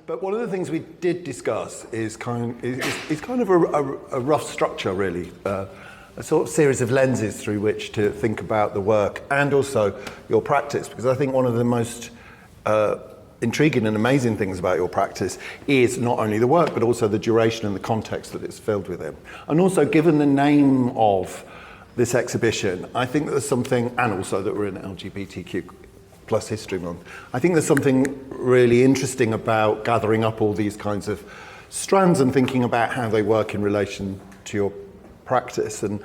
But one of the things we did discuss is kind of a rough structure, really, a sort of series of lenses through which to think about the work and also your practice, because I think one of the most intriguing and amazing things about your practice is not only the work, but also the duration and the context that it's filled within. And also, given the name of this exhibition, I think that there's something, and also that we're in LGBTQ plus History Month, I think there's something really interesting about gathering up all these kinds of strands and thinking about how they work in relation to your practice. And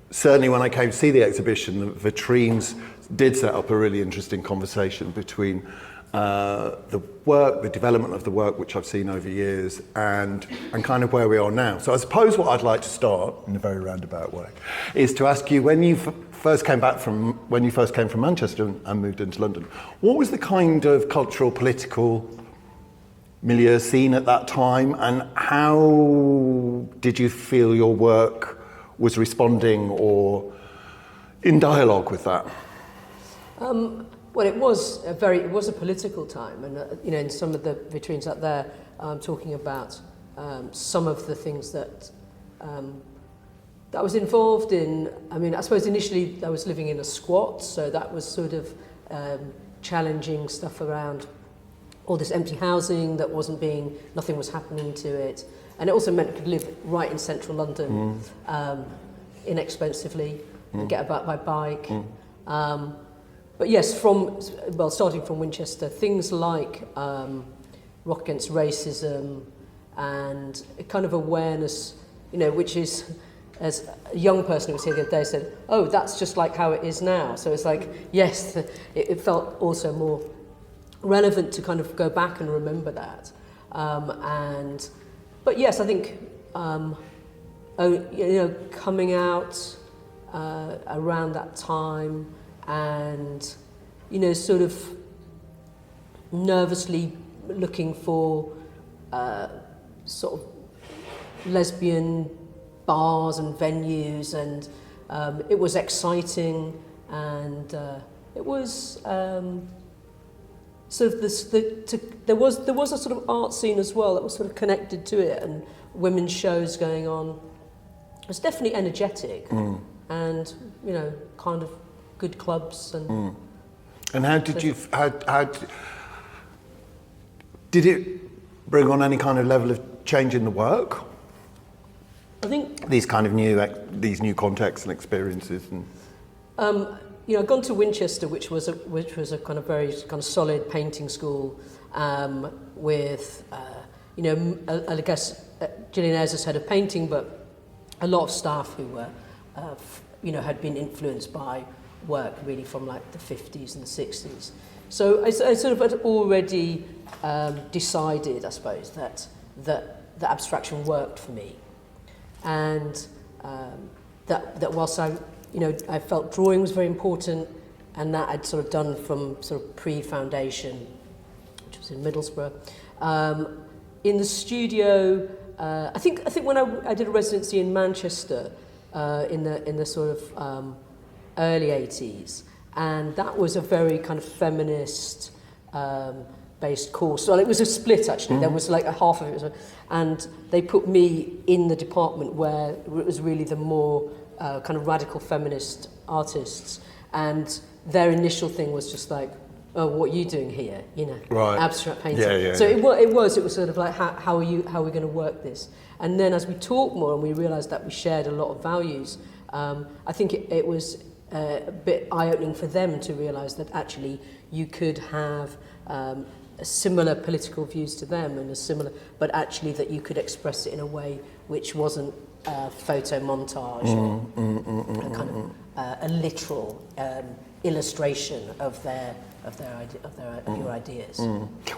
certainly when I came to see the exhibition, the vitrines did set up a really interesting conversation between the work, the development of the work, which I've seen over years, and kind of where we are now. So I suppose what I'd like to start, in a very roundabout way, is to ask you, when you first came from Manchester and moved into London, what was the kind of cultural, political milieu scene at that time, and how did you feel your work was responding or in dialogue with that? Well, it was a political time, and in some of the vitrines up there, talking about some of the things that I was involved in. I mean, I suppose initially I was living in a squat, so that was sort of challenging stuff around all this empty housing that nothing was happening to it, and it also meant I could live right in central London, inexpensively, and get about by bike. But yes, starting from Winchester, things like Rock Against Racism and a kind of awareness, which is, as a young person who was here the other day said, oh, that's just like how it is now. So it's like, yes, it felt also more relevant to kind of go back and remember that. But yes, I think, coming out around that time, and sort of nervously looking for sort of lesbian bars and venues, and it was exciting, and it was sort of there was a sort of art scene as well that was sort of connected to it, and women's shows going on. It was definitely energetic, and kind of good clubs and. And how did you? How did it bring on any kind of level of change in the work? I think these kind of new contexts and experiences. And I'd gone to Winchester, which was a kind of very kind of solid painting school, with I guess Gillian Ayres as head of painting, but a lot of staff who were had been influenced by work really from like the 50s and the 60s. So I sort of had already decided, I suppose, that the abstraction worked for me, and that whilst I felt drawing was very important, and that I'd sort of done from sort of pre-foundation, which was in Middlesbrough. In the studio, I think when I did a residency in Manchester in the sort of early 80s, and that was a very kind of feminist based course. So it was a split, actually. There was like a half of it, and they put me in the department where it was really the more kind of radical feminist artists, and their initial thing was just like, oh, what are you doing here? Right. Abstract painting. Yeah, so it was sort of like, how are we going to work this? And then as we talked more and we realised that we shared a lot of values, I think it was a bit eye-opening for them to realise that actually you could have similar political views to them, and but actually that you could express it in a way which wasn't photo montage or kind of a literal illustration of your ideas.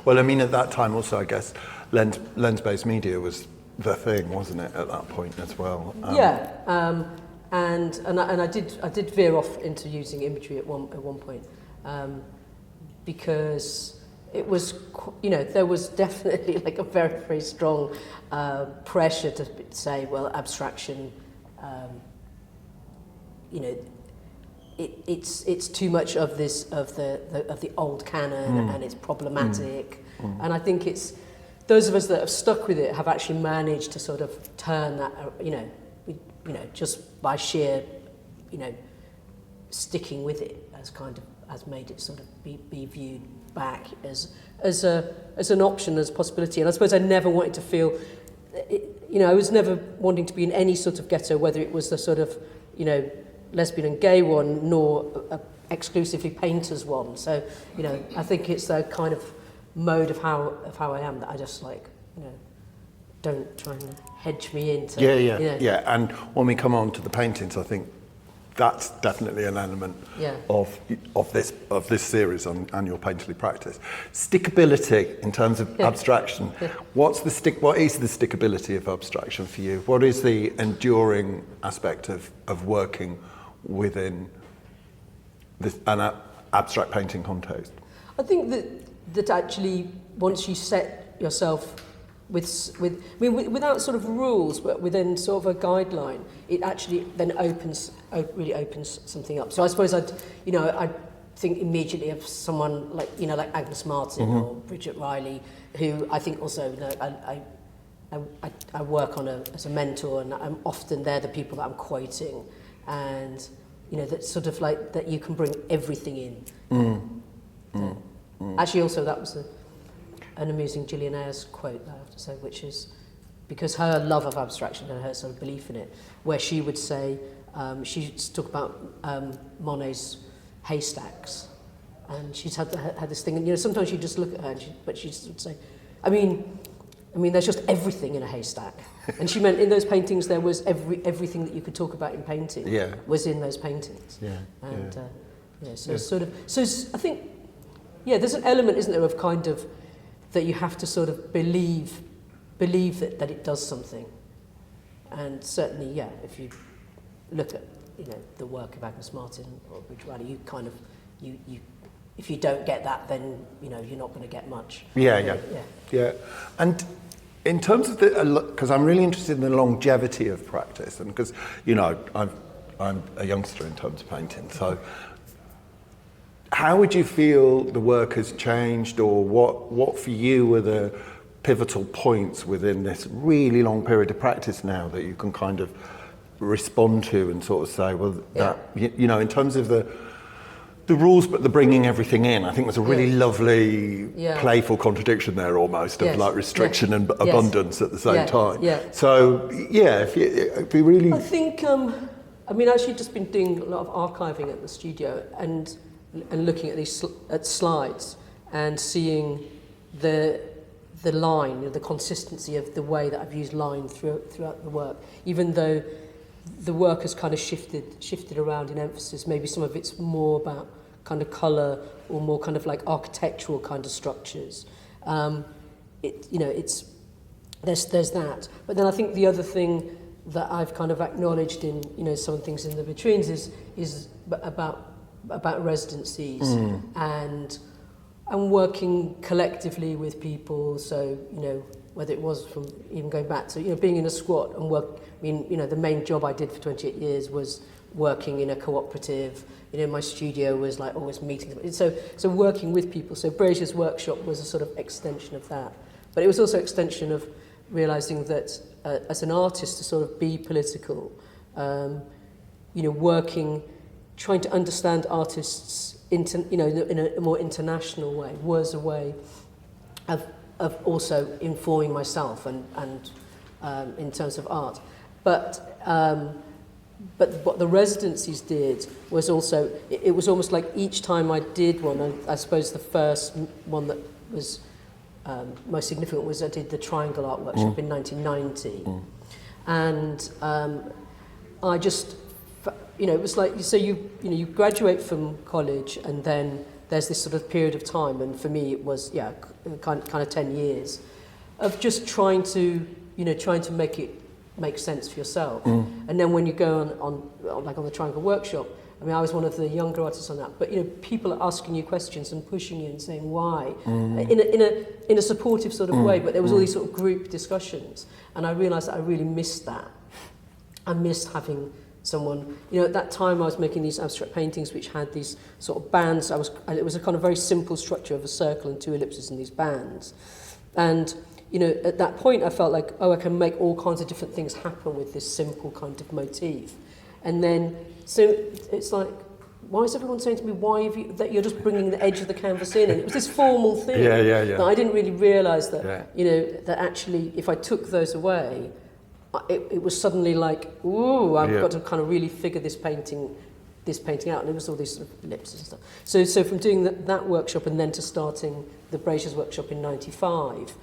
Well, I mean, at that time also, I guess lens-based media was the thing, wasn't it? At that point as well. And I did veer off into using imagery at one point, because it was, there was definitely like a very, very strong pressure to say, well, abstraction, it's too much of the old canon, and it's problematic, And I think it's those of us that have stuck with it have actually managed to sort of turn that, just by sheer, sticking with it has made it sort of be viewed back as an option, as a possibility. And I suppose I never wanted to feel, I was never wanting to be in any sort of ghetto, whether it was the sort of, lesbian and gay one, nor a exclusively painters one. So, I think it's the kind of mode of how I am that I just don't try and hedge me into. Yeah. And when we come on to the paintings, I think that's definitely an element of this series on your painterly practice. Stickability in terms of abstraction. What is the stickability of abstraction for you? What is the enduring aspect of working within an abstract painting context? I think that actually once you set yourself without sort of rules, but within sort of a guideline, it actually then really opens something up. So I suppose I'd think immediately of someone like Agnes Martin or Bridget Riley, who I think also I work on as a mentor, and I'm often they're the people that I'm quoting, and that sort of like that you can bring everything in. Actually, also that was an amusing Gillian Ayres quote that I have to say, which is because her love of abstraction and her sort of belief in it, where she would say, she used to talk about Monet's haystacks, and she's had this thing, and sometimes you just look at her, but she would say, I mean, there's just everything in a haystack, and she meant in those paintings there was everything that you could talk about in painting was in those paintings. So I think there's an element, isn't there, of kind of that you have to sort of believe that it does something, and certainly if you look at the work of Agnes Martin or Bridget Riley, you kind of you if you don't get that, then you're not going to get much. Yeah. And in terms of because I'm really interested in the longevity of practice, and because I'm a youngster in terms of painting, so how would you feel the work has changed, or what for you were the pivotal points within this really long period of practice now that you can kind of respond to and sort of say, that in terms of the rules, but the bringing everything in, I think there's a really lovely, playful contradiction there almost of like restriction and abundance at the same time. So if we really, I think actually just been doing a lot of archiving at the studio and looking at these slides and seeing the line, the consistency of the way that I've used line throughout the work, even though the work has kind of shifted around in emphasis. Maybe some of it's more about kind of colour or more kind of like architectural kind of structures. There's that. But then I think the other thing that I've kind of acknowledged in some things in the vitrines is about residencies and working collectively with people. So whether it was from even going back to being in a squat and work. The main job I did for 28 years was working in a cooperative. My studio was like always meetings. So working with people. So Brazier's workshop was a sort of extension of that. But it was also an extension of realising that as an artist to sort of be political, working, trying to understand artists in a more international way was a way of also informing myself and in terms of art. But what the residencies did was also, it was almost like each time I did one, and I suppose the first one that was most significant was I did the Triangle Art Workshop in 1990. And I just, it was like, so you graduate from college and then there's this sort of period of time, and for me it was, kind of 10 years of just trying to make it make sense for yourself. And then when you go on the Triangle Workshop, I was one of the younger artists on that, but people are asking you questions and pushing you and saying why in a supportive sort of way, but there was all these sort of group discussions, and I realised that I really missed that. I missed having someone, at that time I was making these abstract paintings which had these sort of bands. It was a kind of very simple structure of a circle and 2 ellipses in these bands. And, at that point I felt like, I can make all kinds of different things happen with this simple kind of motif. And then, so it's like, why is everyone saying to me, that you're just bringing the edge of the canvas in? And it was this formal thing that I didn't really realise that, that actually if I took those away, it was suddenly like, ooh, I've got to kind of really figure this painting out, and it was all these sort of ellipses and stuff. So from doing that workshop and then to starting the Braziers workshop in '95,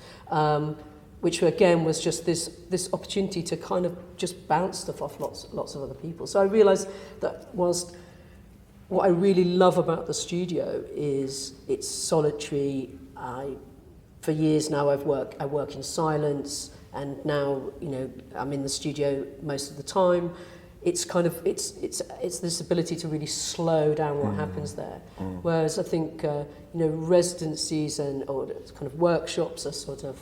which again was just this opportunity to kind of just bounce stuff off lots of other people. So I realised that whilst what I really love about the studio is it's solitary. For years now I work in silence. And now, I'm in the studio most of the time. It's kind of it's this ability to really slow down what happens there. Whereas I think residencies or kind of workshops are sort of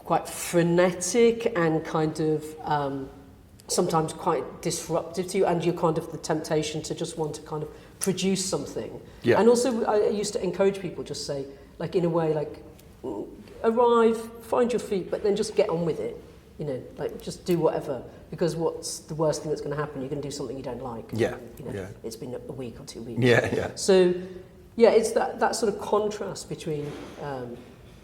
quite frenetic and kind of sometimes quite disruptive to you, and you're kind of the temptation to just want to kind of produce something. Yeah. And also I used to encourage people, just say, like in a way, like, arrive, find your feet, but then just get on with it. Like just do whatever, because what's the worst thing that's going to happen? You're going to do something you don't like. It's been a week or 2 weeks. So it's that sort of contrast between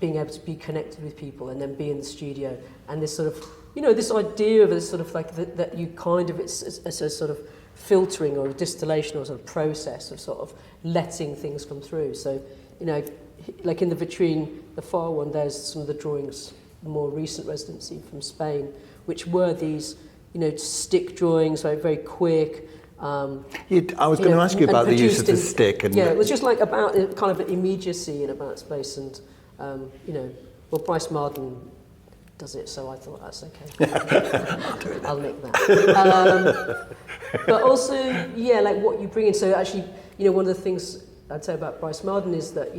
being able to be connected with people and then be in the studio, and this sort of this idea of this sort of like that you kind of it's a sort of filtering or a distillation or sort of process of sort of letting things come through. So like in the vitrine, the far one, there's some of the drawings, more recent residency from Spain, which were these, stick drawings, very, very quick. I was going to ask you about the use of the stick. And it was just like about kind of an immediacy and about space, and Bryce Marden does it, so I thought that's okay. I'll nick that. But also, like what you bring in. So actually, one of the things I'd say about Bryce Marden is that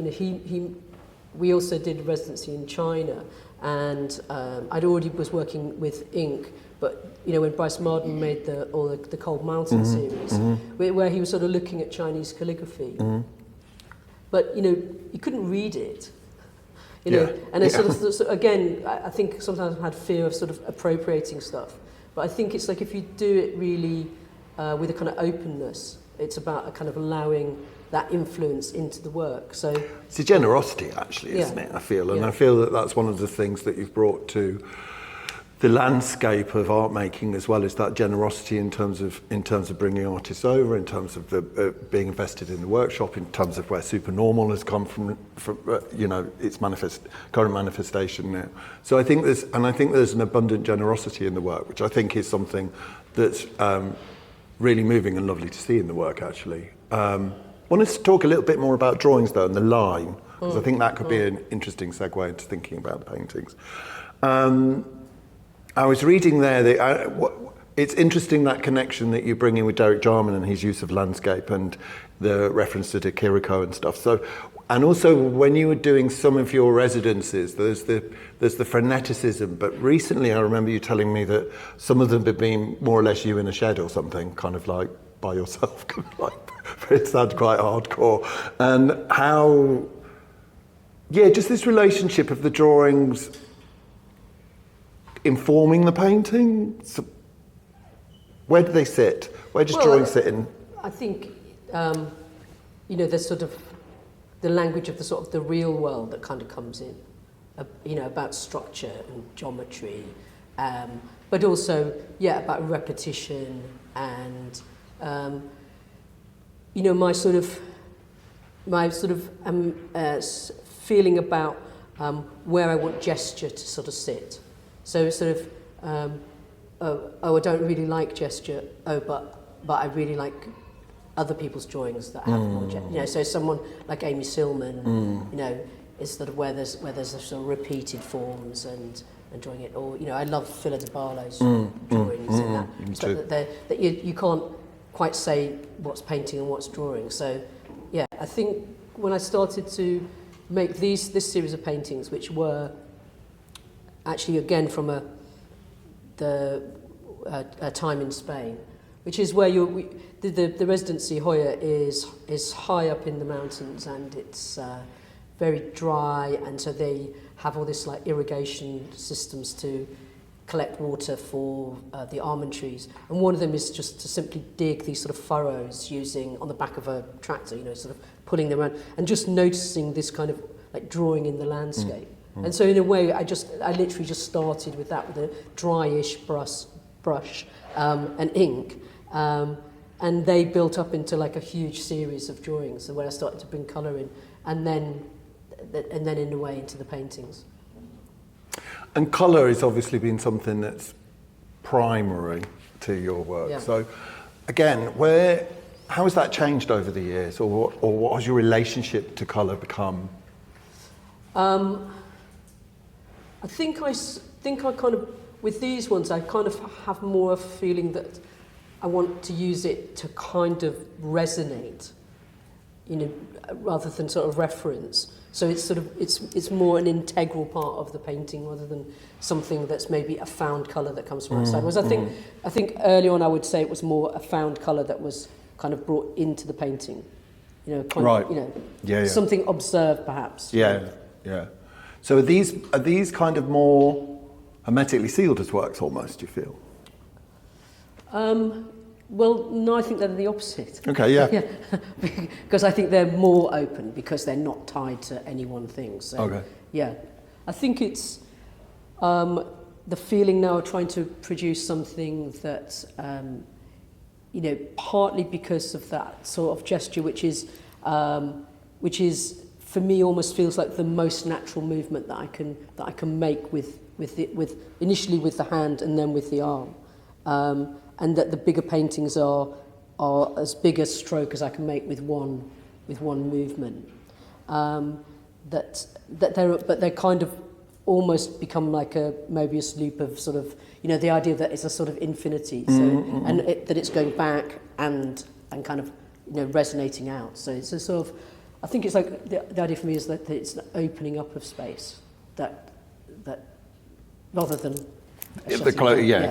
we also did residency in China, and I'd already was working with ink, but when Bryce Marden made the Cold Mountain series, where he was sort of looking at Chinese calligraphy, but you couldn't read it, and it's sort of again, I think sometimes I've had fear of sort of appropriating stuff, but I think it's like if you do it really with a kind of openness, it's about a kind of allowing that influence into the work. So it's a generosity, actually, isn't it? I feel, and I feel that that's one of the things that you've brought to the landscape of art making, as well as that generosity in terms of bringing artists over, in terms of the being invested in the workshop, in terms of where Supernormal has come from its current manifestation now. So I think there's an abundant generosity in the work, which I think is something that's really moving and lovely to see in the work, actually. I want us to talk a little bit more about drawings, though, and the line, because I think that could be an interesting segue into thinking about the paintings. I was reading there that it's interesting, that connection that you bring in with Derek Jarman and his use of landscape and the reference to De Chirico and stuff. So, and also when you were doing some of your residencies, there's the freneticism. But recently, I remember you telling me that some of them have been more or less you in a shed or something, kind of like by yourself, kind of like. It sounds quite hardcore. And how, just this relationship of the drawings informing the painting. So where do they sit? Where does drawing sit in? I think, there's sort of the language of the sort of the real world that kind of comes in, about structure and geometry, but also, about repetition and, my sort of feeling about where I want gesture to sort of sit. So sort of, I don't really like gesture. but I really like other people's drawings that have more gesture. So someone like Amy Silman, is sort of where there's a sort of repeated forms and drawing it. Or I love Phila de Barlow's drawings in that respect, that you can't quite say what's painting and what's drawing. So, I think when I started to make this series of paintings, which were actually again from time in Spain, which is where the residency Hoya is high up in the mountains, and it's very dry, and so they have all this like irrigation systems to collect water for the almond trees, and one of them is just to simply dig these sort of furrows using on the back of a tractor, sort of pulling them around, and just noticing this kind of like drawing in the landscape. And so in a way, I literally just started with that, with a dryish brush and ink, and they built up into like a huge series of drawings. So where I started to bring colour in, and then in a way into the paintings. And colour has obviously been something that's primary to your work. Yeah. So, again, how has that changed over the years, or what has your relationship to colour become? I think I kind of, with these ones, I kind of have more of a feeling that I want to use it to kind of resonate, rather than sort of reference. So it's sort of, it's more an integral part of the painting rather than something that's maybe a found colour that comes from outside. Whereas I think early on I would say it was more a found colour that was kind of brought into the painting. Something observed perhaps. Yeah. So are these kind of more hermetically sealed as works almost, do you feel? Well, no, I think they're the opposite. Okay, yeah. Because I think they're more open because they're not tied to any one thing. So, okay. Yeah. I think it's the feeling now of trying to produce something that, partly because of that sort of gesture, which is for me almost feels like the most natural movement that I can make with initially with the hand and then with the arm. And that the bigger paintings are as big a stroke as I can make with one movement. That they're kind of almost become like a Mobius loop of sort of, the idea that it's a sort of infinity. So that it's going back and kind of resonating out. So it's a sort of, I think it's like the idea for me is that it's an opening up of space that rather than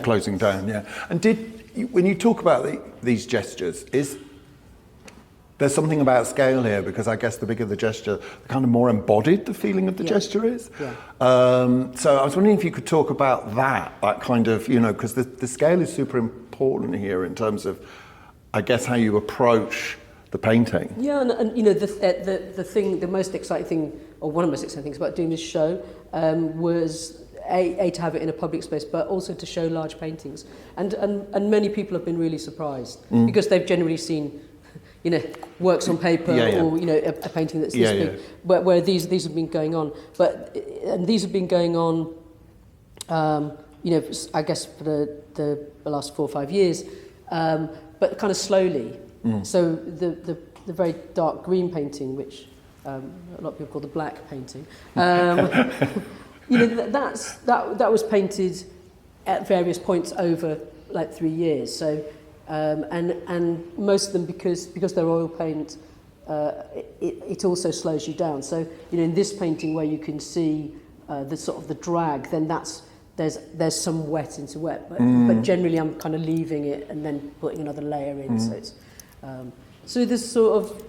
closing down, yeah. And when you talk about these gestures, is there's something about scale here? Because I guess the bigger the gesture, the kind of more embodied the feeling of the gesture is. Yeah. So I was wondering if you could talk about that kind of, because the scale is super important here in terms of, I guess, how you approach the painting. Yeah, and the most exciting thing, or one of the most exciting things about doing this show was to have it in a public space, but also to show large paintings. And many people have been really surprised because they've generally seen, works on paper or, a painting that's this big, where these have been going on. And these have been going on, I guess for the last 4 or 5 years, but kind of slowly. So the very dark green painting, which a lot of people call the black painting, that was painted at various points over like 3 years. So and most of them because they're oil paint, it also slows you down. So in this painting where you can see the sort of the drag, then there's some wet into wet, but generally I'm kind of leaving it and then putting another layer in. So it's so there's sort of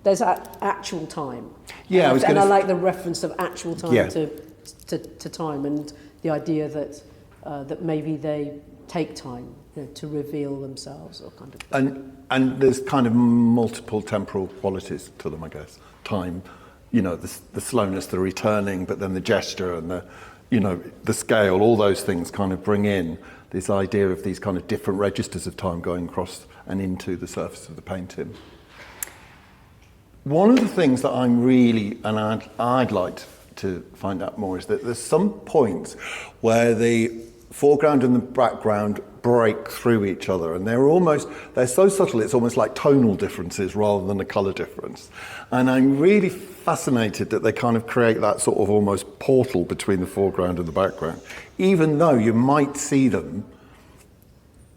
there's actual time. Yeah, I like the reference of actual time to time, and the idea that that maybe they take time to reveal themselves, or kind of. And there's kind of multiple temporal qualities to them, I guess. Time, the slowness, the returning, but then the gesture and the scale. All those things kind of bring in this idea of these kind of different registers of time going across and into the surface of the painting. One of the things that I'm really, and I'd like to find out more, is that there's some points where the foreground and the background break through each other, and they're so subtle it's almost like tonal differences rather than a colour difference. And I'm really fascinated that they kind of create that sort of almost portal between the foreground and the background, even though you might see them,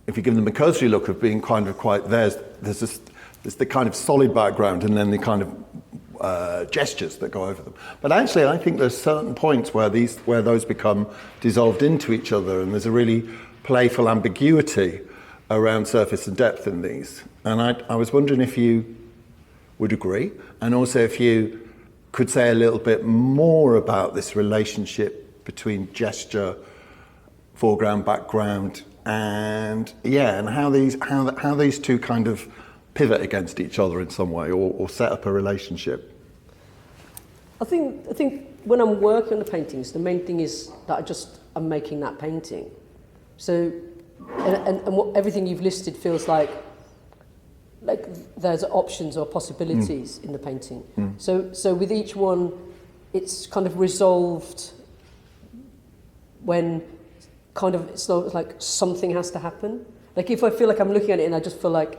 if you give them a cursory look, of being kind of quite, there's the kind of solid background and then the kind of gestures that go over them. But actually, I think there's certain points where those become dissolved into each other, and there's a really playful ambiguity around surface and depth in these. And I was wondering if you would agree, and also if you could say a little bit more about this relationship between gesture, foreground, background, and how these two kind of pivot against each other in some way, or set up a relationship. I think when I'm working on the paintings, the main thing is that I'm making that painting. So, and what everything you've listed feels like there's options or possibilities in the painting. So with each one, it's kind of resolved when kind of it's like something has to happen. Like if I feel like I'm looking at it and I just feel like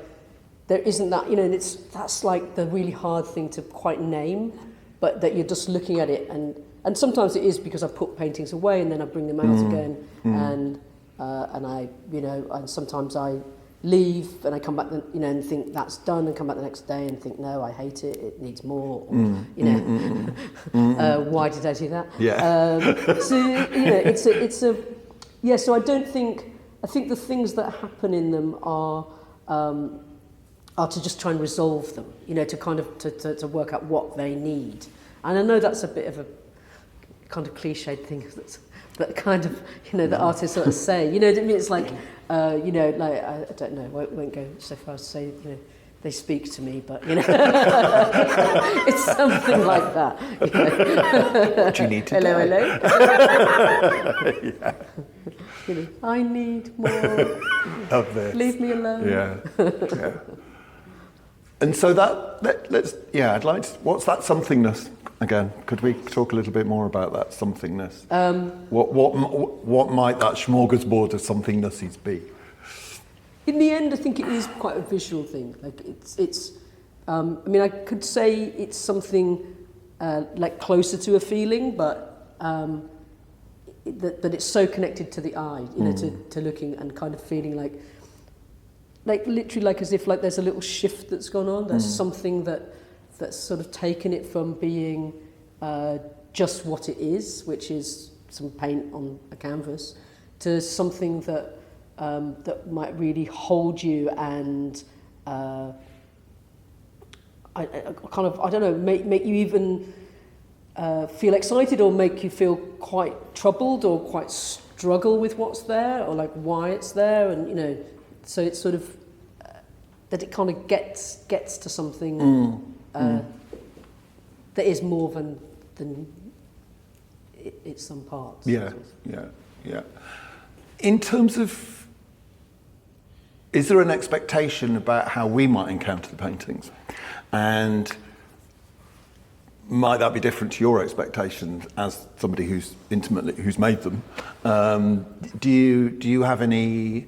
there isn't that, and that's like the really hard thing to quite name, but that you're just looking at it, and sometimes it is because I put paintings away and then I bring them out again, and I, and sometimes I leave and I come back, and think that's done, and come back the next day and think, no, I hate it, it needs more, or, why did I do that? Yeah. So I think the things that happen in them are to just try and resolve them, to kind of to work out what they need. And I know that's a bit of a kind of cliched thing that kind of, the artists sort of say, it's like, I don't know, won't go so far as to say, they speak to me, but, it's something like that. What do you need today? Hello. Yeah. I need more of this. Leave me alone. Yeah. And so I'd like to, what's that somethingness again? Could we talk a little bit more about that somethingness? What might that smorgasbord of somethingnessies be? In the end, I think it is quite a visual thing. Like I could say it's something like closer to a feeling, but that it's so connected to the eye, to looking and kind of feeling like literally like as if like there's a little shift that's gone on. There's something that's sort of taken it from being just what it is, which is some paint on a canvas, to something that might really hold you and make you even feel excited, or make you feel quite troubled, or quite struggle with what's there, or like why it's there, and so it's sort of that it kind of gets to something that is more than its some parts. Yeah. In terms of, is there an expectation about how we might encounter the paintings, and might that be different to your expectations as somebody who's made them? Do you have any?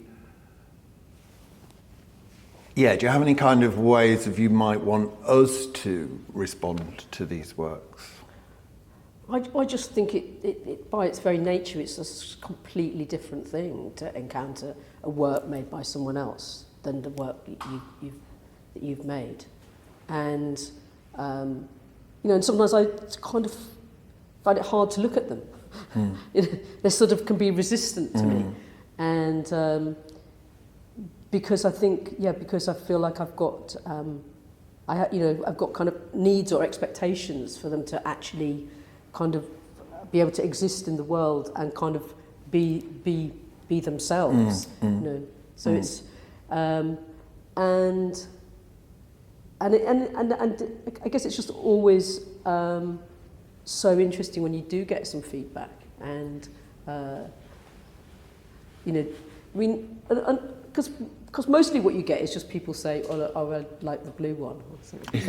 Yeah, do you have any kind of ways of you might want us to respond to these works? I just think it by its very nature, it's a completely different thing to encounter a work made by someone else than the work that you've made. And, and sometimes I kind of find it hard to look at them. They sort of can be resistant to me. And because I think, because I feel like I've got, I've got kind of needs or expectations for them to actually kind of be able to exist in the world and kind of be themselves. So it's and I guess it's just always so interesting when you do get some feedback, and because mostly what you get is just people say, oh, I like the blue one, or something.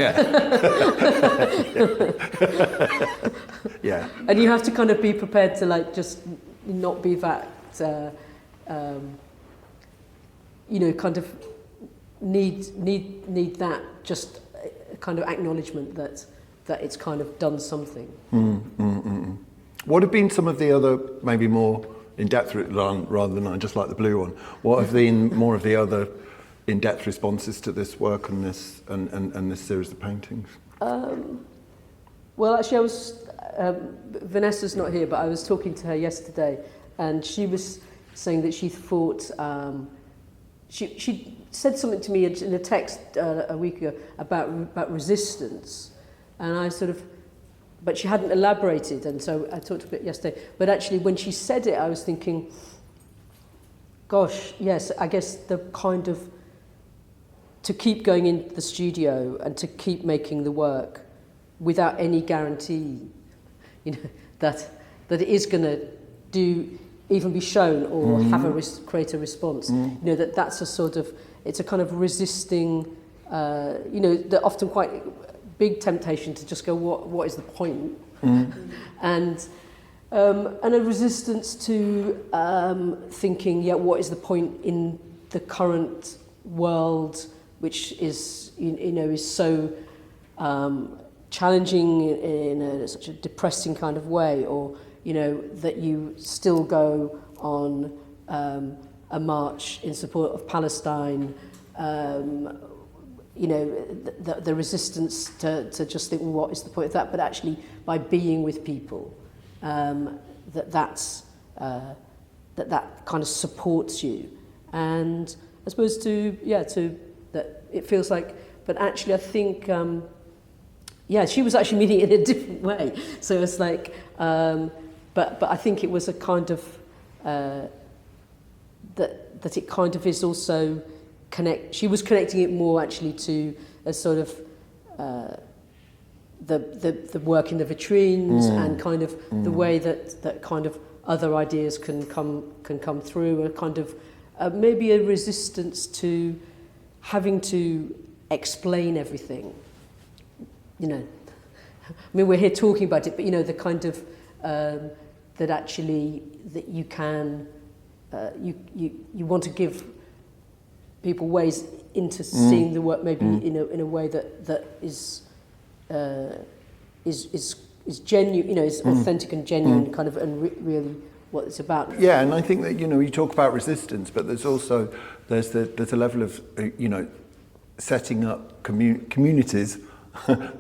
Yeah. And you have to kind of be prepared to like just not be that, kind of need that just kind of acknowledgement that it's kind of done something. What have been some of the other, maybe more in-depth, rather than I just like the blue one, what have been more of the other in-depth responses to this work and this and this series of paintings? Well, actually, I was Vanessa's not here, but I was talking to her yesterday, and she was saying that she thought she said something to me in a text a week ago about resistance, and I sort of, but she hadn't elaborated, and so I talked a bit yesterday. But actually, when she said it, I was thinking, gosh, yes, I guess the kind of to keep going into the studio and to keep making the work without any guarantee, that it is going to even be shown or create a response. That's a sort of, it's a kind of resisting, the often quite big temptation to just go, what is the point? And a resistance to thinking, what is the point in the current world, which is, is so challenging in such a depressing kind of way, or that you still go on a march in support of Palestine. The resistance to just think, well, what is the point of that? But actually, by being with people, that kind of supports you, and I suppose that it feels like. But actually, I think. She was actually meaning it in a different way. So it's like, but I think it was a kind of that it kind of is also she was connecting it more actually to a sort of the work in the vitrines and kind of the way that kind of other ideas can come through, a kind of maybe a resistance to having to explain everything. I mean, we're here talking about it, but the kind of that actually that you can you want to give people ways into seeing the work, maybe in a way that is genuine, is authentic and genuine, kind of, and really what it's about. Yeah, and I think that you talk about resistance, but there's also there's a level of setting up communities.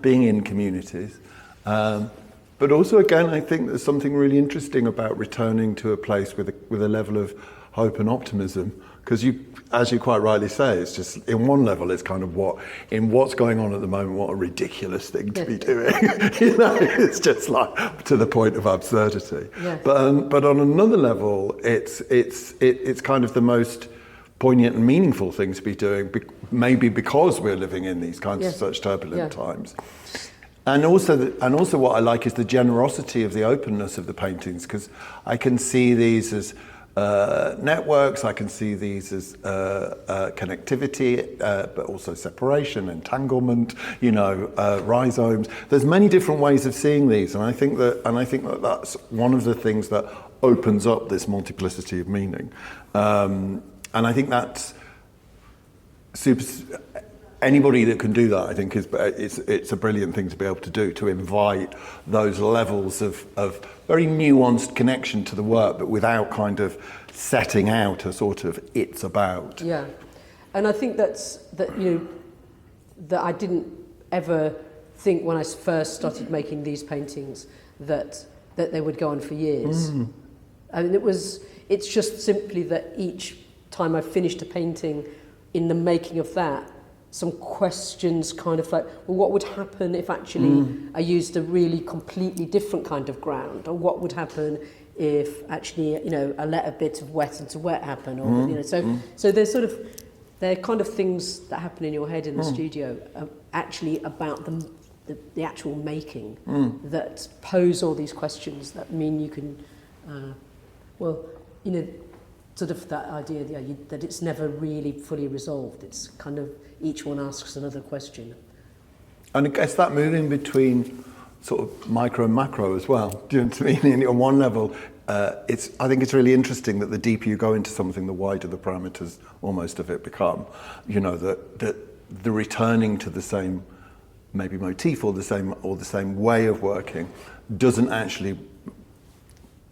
Being in communities. But also, again, I think there's something really interesting about returning to a place with a level of hope and optimism. Because as you quite rightly say, it's just, in one level, it's kind of what's going on at the moment, what a ridiculous thing to be doing. It's just like to the point of absurdity. Yes. But on another level, it's kind of the most poignant and meaningful thing to be doing, maybe because we're living in these kinds of such turbulent times. And also what I like is the generosity of the openness of the paintings, because I can see these as networks, I can see these as connectivity, but also separation, entanglement, rhizomes. There's many different ways of seeing these, and I think that that's one of the things that opens up this multiplicity of meaning. And I think that's anybody that can do that, I think, it's a brilliant thing to be able to do, to invite those levels of very nuanced connection to the work, but without kind of setting out a sort of it's about. Yeah, and I think that I didn't ever think when I first started making these paintings that they would go on for years. I mean, it's just simply that each time I finished a painting, in the making of that, some questions kind of like, well, what would happen if actually I used a really completely different kind of ground, or what would happen if actually I let a bit of wet into wet happen, or so there's sort of, they're kind of things that happen in your head in the studio, actually about the actual making, that pose all these questions that mean you can sort of that idea that it's never really fully resolved. It's kind of each one asks another question. And I guess that moving between sort of micro and macro as well. Do you know what I mean? On one level, I think it's really interesting that the deeper you go into something, the wider the parameters almost of it become. That the returning to the same maybe motif or the same way of working doesn't actually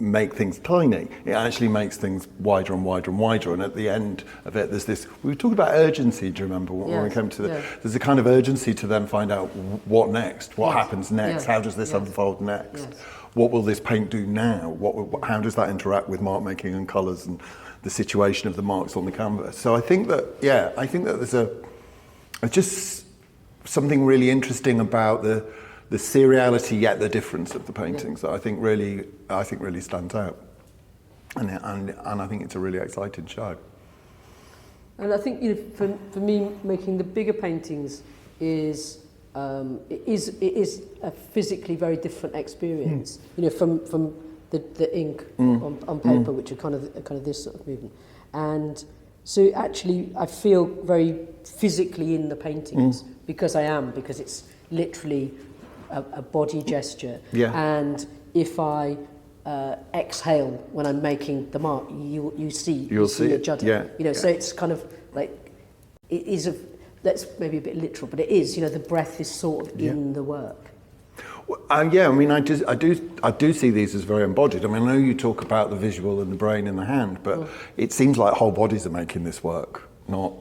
make things tiny. It actually makes things wider and wider and wider, and at the end of it there's this, we were talking about urgency, do you remember when we came to there's a kind of urgency to then find out what next, what happens next, how does this unfold next, what will this paint do now? How does that interact with mark making and colours and the situation of the marks on the canvas? So I think that there's just something really interesting about the seriality yet the difference of the paintings that I think really stands out, and I think it's a really exciting show. And I think, you know, for me, making the bigger paintings is it is a physically very different experience. You know, from the ink on paper, which are kind of this sort of movement, and so actually I feel very physically in the paintings because it's literally a body gesture. Yeah. And if I exhale when I'm making the mark, you'll see a judder. Yeah. You know, so it's kind of like it is that's maybe a bit literal, but it is. You know, the breath is sort of in the work. Yeah, I mean, I do see these as very embodied. I mean, I know you talk about the visual and the brain in the hand, but it seems like whole bodies are making this work, not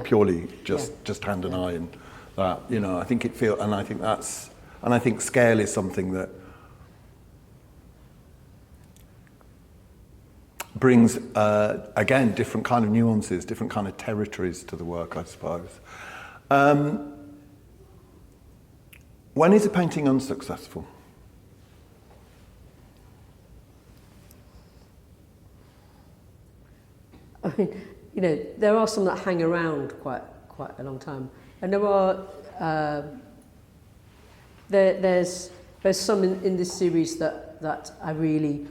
purely just hand and eye and that. You know, I think scale is something that brings again different kind of nuances, different kind of territories to the work, I suppose. When is a painting unsuccessful? I mean, you know, there are some that hang around quite a long time, and there are there's some in this series that I really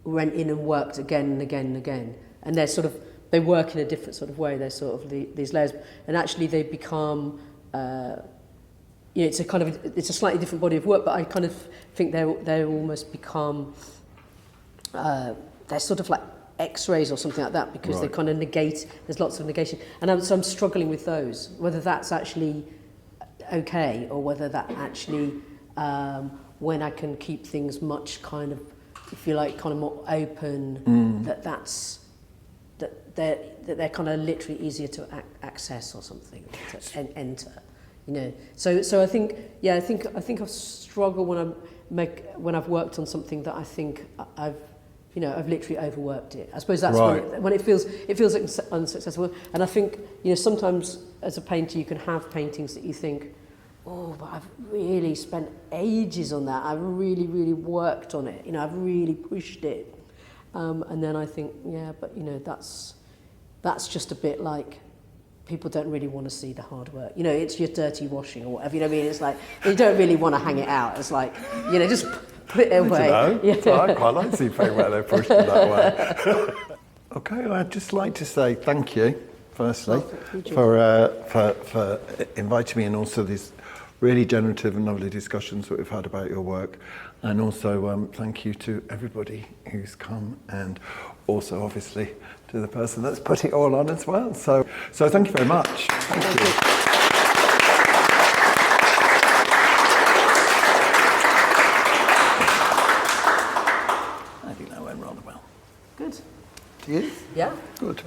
went in and worked again and again and again, and they work in a different sort of way. They're sort of these layers, and actually they become. You know, it's a slightly different body of work, but I kind of think they're almost become they're sort of like X-rays or something like that, because they kind of negate. There's lots of negation, and so I'm struggling with those, whether that's actually okay or whether that actually when I can keep things much kind of, if you like, kind of more open, that they're kind of literally easier to access or something, or to enter. You know, so I think I struggle when I've worked on something that I think I've literally overworked it. I suppose that's when it feels like unsuccessful. And I think, you know, sometimes as a painter you can have paintings that you think, oh, but I've really spent ages on that. I've really, really worked on it. You know, I've really pushed it. And then I think, yeah, but you know, that's just a bit like, people don't really want to see the hard work. You know, it's your dirty washing or whatever. You know what I mean? It's like, you don't really want to hang it out. It's like, you know, just put it away. I quite like to see paint where they're pushed in that way. Okay, well, I'd just like to say thank you, firstly, for inviting me, and also these really generative and lovely discussions that we've had about your work. And also thank you to everybody who's come, and also obviously to the person that's put it all on as well. So thank you very much. Thank you. I think that went rather well. Good. Do you? Yeah. Good.